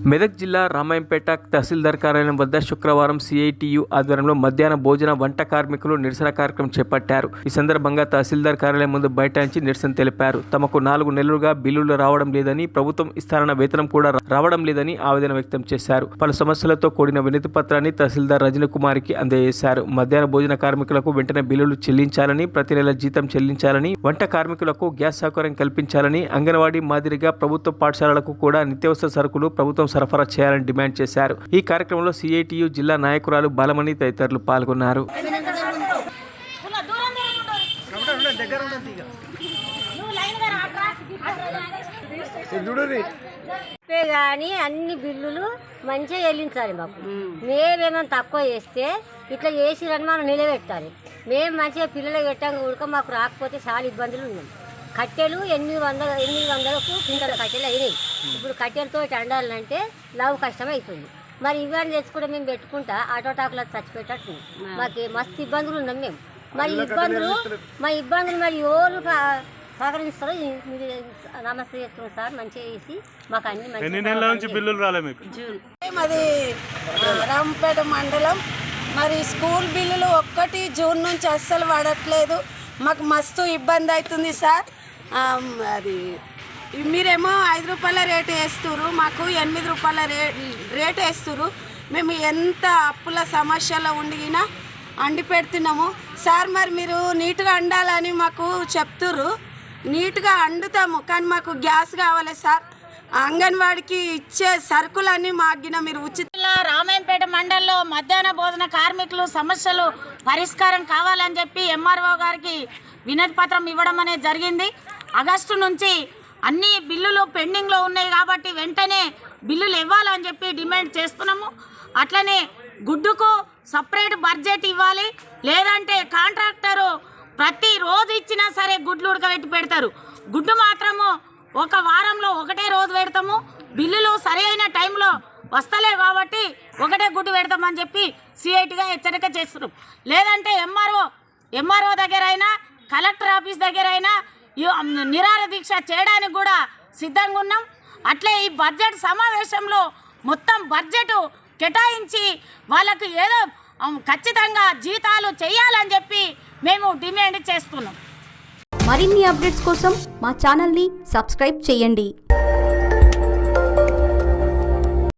మెదక్ జిల్లా రామాయంపేట తహసీల్దార్ కార్యాలయం వద్ద శుక్రవారం సిఐటియు ఆధ్వర్యంలో మధ్యాహ్న భోజన వంట కార్మికులు నిరసన కార్యక్రమం చేపట్టారు. ఈ సందర్భంగా తహసీల్దార్ కార్యాలయం ముందు బైఠాయించి నిరసన తెలిపారు. తమకు 4 నెలలుగా బిల్లులు రావడం లేదని, ప్రభుత్వం ఇస్తానన్న వేతనం కూడా రావడం లేదని ఆవేదన వ్యక్తం చేశారు. పలు సమస్యలతో కూడిన వినతి పత్రాన్ని తహసీల్దార్ రజనీ కుమార్కి అందజేశారు. మధ్యాహ్న భోజన కార్మికులకు వెంటనే బిల్లులు చెల్లించాలని, ప్రతి నెల జీతం చెల్లించాలని, వంట కార్మికులకు గ్యాస్ సౌకర్యం కల్పించాలని, అంగన్వాడీ మాదిరిగా ప్రభుత్వ పాఠశాలలకు కూడా నిత్యావసర సరుకులు ప్రభుత్వం సరఫరా చేయాలని డిమాండ్ చేశారు. ఈ కార్యక్రమంలో సిఐటియు జిల్లా నాయకురాలు బాలమణి తదితరులు పాల్గొన్నారు. కానీ అన్ని బిల్లులు మంచిగా చెల్లించాలి. మాకు మేమేమైనా తక్కువ చేస్తే ఇట్లా చేసిరని మనం నిలబెట్టాలి. మేము మంచిగా పిల్లలు పెట్టాక ఉడక మాకు రాకపోతే చాలా ఇబ్బందులు ఉన్నాయి. కట్టెలు 800కు కింటల కట్టెలు అయినాయి. ఇప్పుడు కట్టెలతో అండాలంటే లావు కష్టం అవుతుంది. మరి ఇవన్నీ తెచ్చుకుంటే మేము పెట్టుకుంటా ఆటో టాకులో చచ్చిపెట్టట్టు మాకు మస్తు ఇబ్బందులు ఉన్నాం మేము. మరి ఇబ్బందులు మరి ఎవరు సహకరిస్తారో మీరు నమస్తే చెప్తున్నాం సార్. మంచిగా చేసి మాకు అన్ని మాది రాంపేట మండలం. మరి స్కూల్ బిల్లులు ఒక్కటి జూన్ నుంచి అస్సలు పడట్లేదు. మాకు మస్తు ఇబ్బంది అవుతుంది సార్. అది మీరేమో 5 రూపాయల రేటు వేస్తున్నారు, మాకు 8 రూపాయల రేటు వేస్తున్నారు. మేము ఎంత అప్పుల సమస్యలో ఉండినా అండి పెడుతున్నాము సార్. మరి మీరు నీట్గా వండాలని మాకు చెప్తున్నారు, నీట్గా వండుతాము. కానీ మాకు గ్యాస్ కావాలి సార్. అంగన్వాడికి ఇచ్చే సరుకులన్నీ మాగిన మీరు ఉచిత. రామాయంపేట మండలంలో మధ్యాహ్న భోజన కార్మికులు సమస్యలు పరిష్కారం కావాలని చెప్పి ఎంఆర్ఓ గారికి వినతి పత్రం ఇవ్వడం అనేది జరిగింది. ఆగస్టు నుంచి అన్ని బిల్లులు పెండింగ్లో ఉన్నాయి కాబట్టి వెంటనే బిల్లులు ఇవ్వాలని చెప్పి డిమాండ్ చేస్తున్నాము. అట్లనే గుడ్డుకు సపరేట్ బడ్జెట్ ఇవ్వాలి, లేదంటే కాంట్రాక్టరు ప్రతిరోజు ఇచ్చినా సరే గుడ్లు ఉడకబెట్టి పెడతారు. గుడ్డు మాత్రము ఒక వారంలో ఒకటే రోజు పెడతాము. బిల్లులు సరి అయిన టైంలో వస్తలే కాబట్టి ఒకటే గుడ్డు పెడతామని చెప్పి సిఐటిగా హెచ్చరిక చేస్తున్నాం. లేదంటే ఎంఆర్ఓ దగ్గర అయినా కలెక్టర్ ఆఫీస్ దగ్గర అయినా నిరాహార దీక్ష చేయడానికి కూడా సిద్ధంగా ఉన్నాం. అట్లే ఈ బడ్జెట్ సమావేశంలో మొత్తం బడ్జెట్ కేటాయించి వాళ్ళకు ఏదో ఖచ్చితంగా జీతాలు చేయాలని చెప్పి మేము డిమాండ్ చేస్తున్నాం. మరిన్ని అప్డేట్స్ కోసం మా ఛానల్ని సబ్స్క్రైబ్ చేయండి.